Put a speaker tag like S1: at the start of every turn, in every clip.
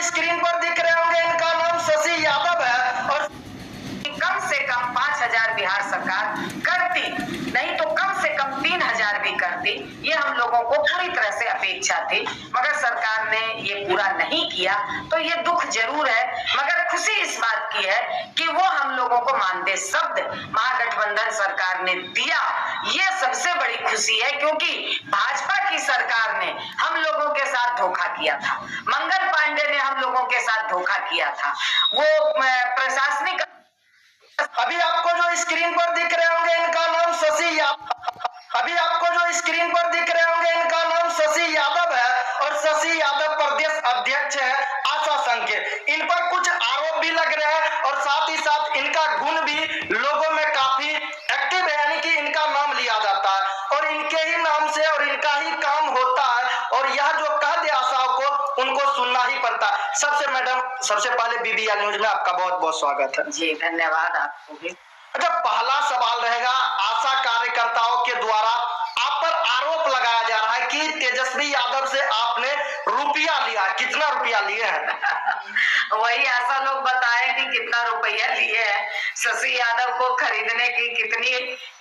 S1: Screen पर दिख रहे होंगे इनका नाम शशि यादव है और कम से कम 5,000 बिहार सरकार करती, नहीं तो कम से कम 3,000 भी करती। ये हम लोगों को पूरी तरह से अपेक्षा थी, मगर सरकार ने ये पूरा नहीं किया, तो ये दुख जरूर है। मगर खुशी इस बात की है कि वो हम लोगों को मानदेय शब्द महागठबंधन सरकार ने दिया, ये सबसे बड़ी खुशी है। क्योंकि भाजपा की सरकार ने हम लोगों के साथ धोखा किया था, मंगल पांडे ने हम लोगों के साथ धोखा किया था। वो प्रशासनिक, अभी आपको जो स्क्रीन पर दिख रहे होंगे इनका नाम शशि यादव, अभी आपको जो स्क्रीन पर दिख रहे होंगे इनका नाम शशि यादव है और शशि यादव प्रदेश अध्यक्ष है आशा संघ के। इन पर कुछ आरोप भी लग रहे हैं और साथ ही साथ इनका गुण भी लोगों में काफी एक्टिव है, यानी कि इनका नाम लिया जाता है और इनके ही नाम से और इनका ही काम होता है और यह जो कह दे आशाओं को उनको सुनना ही पड़ता है। सबसे पहले BBL न्यूज में आपका बहुत बहुत स्वागत है।
S2: जी धन्यवाद आपको भी।
S1: अच्छा, पहला सवाल रहेगा, आशा कार्यकर्ताओं के द्वारा आप पर आरोप लगाया जा रहा है कि तेजस्वी यादव से आपने रुपया लिया, कितना रुपया लिए हैं?
S2: वही आशा लोग बताए कि कितना रुपया लिए हैं, शशि यादव को खरीदने की कितनी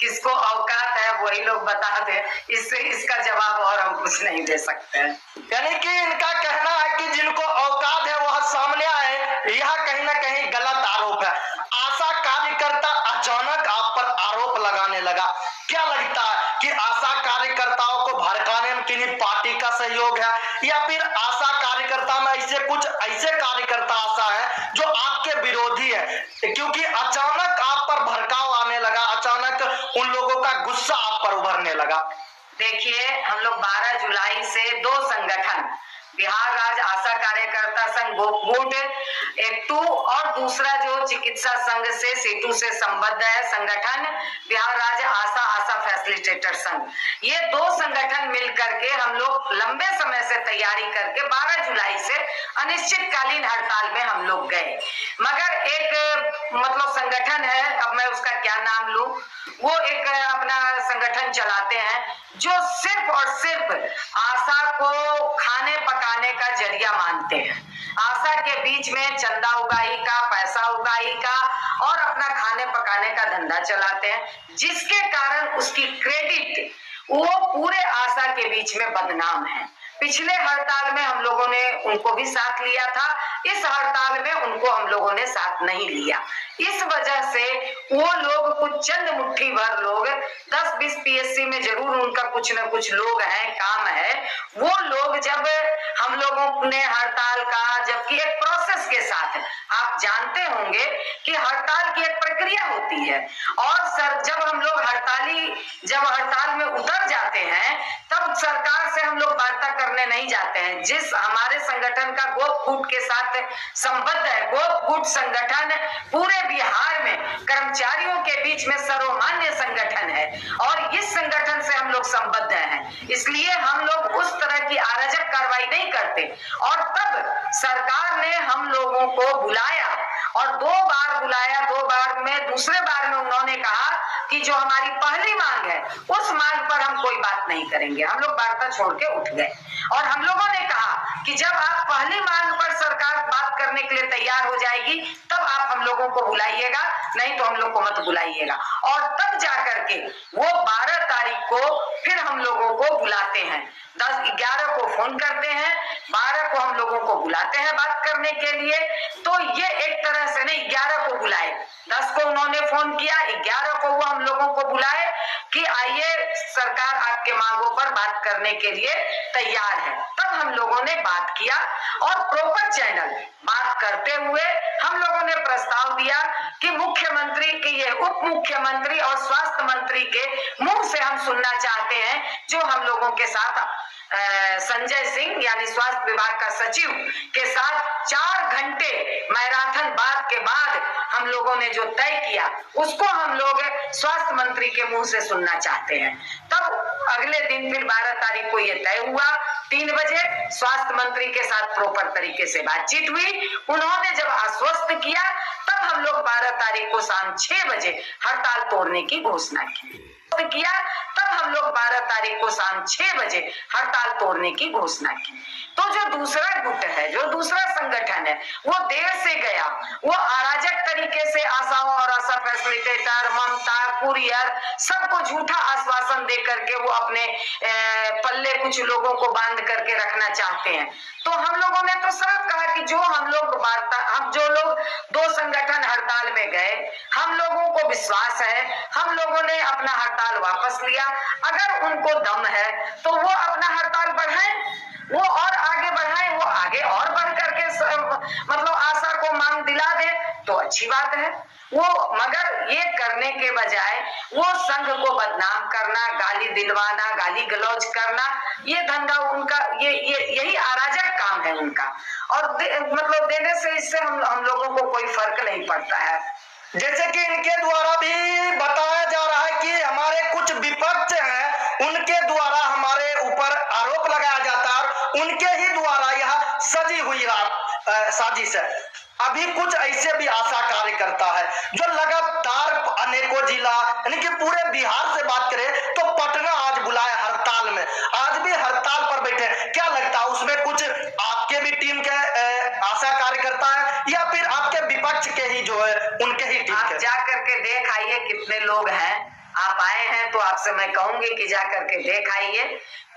S2: किसको औकात है वही लोग बता दे, इससे इसका जवाब और हम कुछ नहीं दे सकते हैं।
S1: यानी कि इनका कहना है कि जिनको औकात है वह सामने आए, यह कहीं ना कहीं गलत आरोप है। आशा कार्यकर्ता अचानक आप पर आरोप लगाने लगा, क्या लगता है कि आशा कार्यकर्ताओं को भड़काने में किन्हीं पार्टी का सहयोग है या फिर आशा कार्यकर्ता में ऐसे कार्यकर्ता आशा है जो आपके विरोधी है? क्योंकि अचानक आप पर भड़काव आने लगा, अचानक उन लोगों का गुस्सा आप पर उभरने लगा।
S2: देखिए, हम लोग 12 जुलाई से 2 संगठन, बिहार राज्य आशा कार्यकर्ता संघ गोपगुट एक और दूसरा जो चिकित्सा संघ से सेतु से संबद्ध है संगठन बिहार राज्य आशा फैसिलिटेटर संघ, ये 2 संगठन मिलकर के हम लोग लंबे समय से तैयारी करके 12 जुलाई से अनिश्चितकालीन हड़ताल में हम लोग गए। मगर एक मतलब संगठन है, अब मैं उसका क्या नाम लूं, वो एक अपना संगठन चलाते हैं जो सिर्फ और सिर्फ आशा को खाने पकाने का जरिया मानते हैं। आशा के बीच में चंदा उगाही का, पैसा उगाही का और अपना खाने पकाने का धंधा चलाते हैं, जिसके कारण उसकी क्रेडिट वो पूरे आशा के बीच में बदनाम है। पिछले हड़ताल में हम लोगों ने उनको भी साथ लिया था, इस हड़ताल में उनको हम लोगों ने साथ नहीं लिया। इस वजह से वो लोग कुछ चंद मुट्ठी भर लोग 10-20 PSC में जरूर उनका कुछ न कुछ लोग हैं, काम है, वो लोग जब हम लोगों ने हड़ताल का, जबकि एक प्रोसेस के साथ, आप जानते होंगे कि हड़ताल की एक प्रक्रिया होती है और सर जब हम लोग जब हड़ताल में उतर जाते हैं तब सरकार से हम लोग वार्ता करने नहीं जाते हैं। जिस हमारे संगठन का गोपगुट के साथ संबद्ध है, गोपगुट संगठन पूरे बिहार में कर्मचारियों के बीच में सर्वमान्य संगठन है और इस संगठन से हम लोग संबद्ध हैं, इसलिए हम लोग उस तरह की अराजक कार्रवाई नहीं करते। और तब सरकार ने हम लोगों को बुलाया और 2 बार बुलाया, 2 बार में दूसरे बार में उन्होंने कहा कि जो हमारी पहली मांग है उस मांग पर हम कोई बात नहीं करेंगे। हम लोग वार्ता छोड़ के उठ गए और हम लोगों ने कहा कि जब आप पहली मांग पर सरकार बात करने के लिए तैयार हो जाएगी तब आप हम लोगों को बुलाइएगा, नहीं तो हम लोग को मत बुलाइएगा। और तब जाकर के वो 12 तारीख को फिर हम लोगों को बुलाते हैं, 10-11 को फोन करते हैं, 12 को हम लोगों को बुलाते हैं बात करने के लिए। तो ये एक तरह से नहीं, 11 को बुलाए, 10 को उन्होंने फोन किया, 11 को वो हम लोगों को बुलाए कि आइए सरकार आपके मांगों पर बात करने के लिए तैयार है। तब हम लोगों ने बात किया और प्रॉपर चैनल बात करते हुए हम लोगों ने प्रस्ताव दिया कि मुख्यमंत्री के, ये उप मुख्यमंत्री और स्वास्थ्य मंत्री के मुंह से हम सुनना चाहते हैं, जो हम लोगों के साथ संजय सिंह यानी स्वास्थ्य विभाग का सचिव के साथ 4 घंटे मैराथन बात के बाद हम लोगों ने जो तय किया उसको हम लोग स्वास्थ्य मंत्री के मुंह से सुनना चाहते हैं। तब अगले दिन फिर 12 तारीख को ये तय हुआ, 3 बजे स्वास्थ्य मंत्री के साथ प्रॉपर तरीके से बातचीत हुई। उन्होंने जब आश्वस्त किया तब हम लोग 12 तारीख को शाम 6 बजे हड़ताल तोड़ने की घोषणा किया। तब तब हम लोग 12 तारीख को शाम 6 बजे हड़ताल तोड़ने की घोषणा की। तो जो दूसरा गुट है, जो दूसरा संगठन है, वो देर से गया, वो अराजक तरीके से आशाओं और आशा फैसिलिटेटर, ममता, कुरियर सबको झूठा आश्वासन दे करके वो अपने पल्ले कुछ लोगों को बांध करके रखना चाहते हैं। तो हम लोगों ने तो साफ कहा कि जो हम जो लोग 2 संगठन हड़ताल में गए, हम लोगों को विश्वास है, हम लोगों ने अपना हड़ताल वापस लिया। अगर उनको दम है तो वो अपना हड़ताल बढ़ाएं, वो और आगे बढ़ाएं, वो आगे और बढ़ करके मतलब आशा को मांग दिला दे तो अच्छी बात है। वो मगर ये करने के बजाय वो संघ को बदनाम करना, गाली दिलवाना, गाली गलौज करना, ये धंधा उनका, यही अराजक काम है उनका। और मतलब देने से इससे हम लोगों को कोई फर्क नहीं पड़ता है।
S3: जैसे कि इनके द्वारा भी बताया जा रहा है कि हमारे कुछ विपक्ष हैं, उनके द्वारा हमारे ऊपर आरोप लगाया जाता है और उनके ही द्वारा यह सजी हुई साजिश है। अभी कुछ ऐसे भी आशा कार्यकर्ता है जो लगातार अनेकों जिला यानी कि पूरे बिहार से बात करें तो पटना आज बुलाए हड़ताल में, आज भी हड़ताल पर बैठे। क्या लगता है उसमें कुछ आपके भी टीम के आशा कार्यकर्ता है या फिर आपके विपक्ष के ही जो है उनके ही टीम के?
S2: आप जा करके देख आइए कितने लोग हैं। आप आए हैं तो आपसे मैं कहूंगी कि जा करके देख आइए,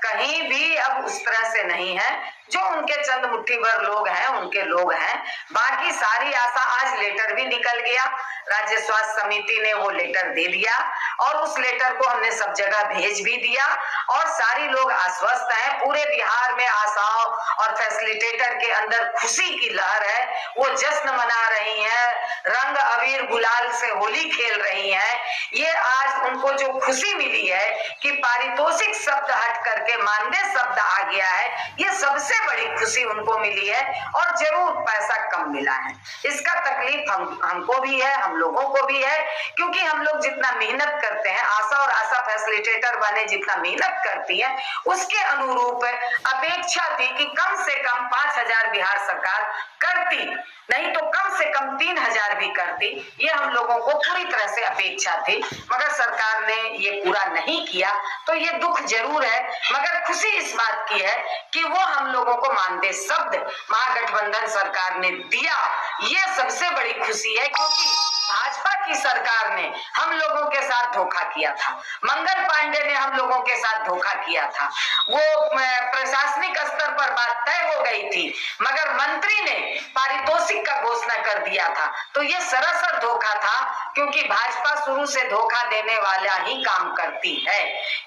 S2: कहीं भी अब उस तरह से नहीं है। जो उनके चंद मुट्ठी भर लोग हैं उनके लोग हैं, बाकी सारी आशा। आज लेटर भी निकल गया, राज्य स्वास्थ्य समिति ने वो लेटर दे दिया और उस लेटर को हमने सब जगह भेज भी दिया और सारी लोग आश्वस्त हैं। पूरे बिहार में आशाओं और फैसिलिटेटर के अंदर खुशी की लहर है, वो जश्न मना रही हैं, रंग अबीर गुलाल से होली खेल रही हैं। ये आज उनको जो खुशी मिली है कि पारितोषिक शब्द हट करके मानदेय शब्द आ गया है, ये सबसे बड़ी खुशी उनको मिली है। और जरूर पैसा कम मिला है, इसका तकलीफ हमको भी है, हम लोगों को भी है, क्योंकि हम लोग जितना मेहनत करते हैं, आशा और आशा फैसिलिटेटर बने जितना मेहनत करती है, उसके अनुरूप अपेक्षा थी कि कम से कम 5,000 बिहार सरकार करती, नहीं तो कम से कम 3,000 भी करती। ये हम लोगों को पूरी तरह से अपेक्षा थी, मगर सरकार ने ये पूरा नहीं किया। तो ये दुख जरूर है, मगर खुशी इस बात की है कि वो हम लोगों को मानदेय शब्द महागठबंधन सरकार ने दिया। ये सबसे बड़ी खुशी है, क्योंकि भाजपा की सरकार ने हम लोगों के साथ धोखा किया था, मंगल पांडे ने हम लोगों के साथ धोखा किया था। वो प्रशासनिक स्तर पर बात तय हो गई थी, मगर मंत्री ने पारितोषिक का घोषणा कर दिया था। तो ये सरासर धोखा था, क्योंकि भाजपा शुरू से धोखा देने वाला ही काम करती है।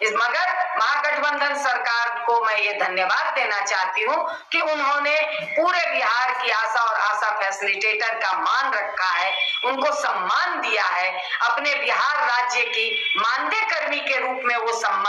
S2: मगर महागठबंधन सरकार को मैं ये धन्यवाद देना चाहती हूँ कि उन्होंने पूरे बिहार की आशा और आशा फैसिलिटेटर का मान रखा है, उनको सम्मान दिया है। अपने बिहार राज्य की मानदेय कर्मी के रूप में वो सम्मान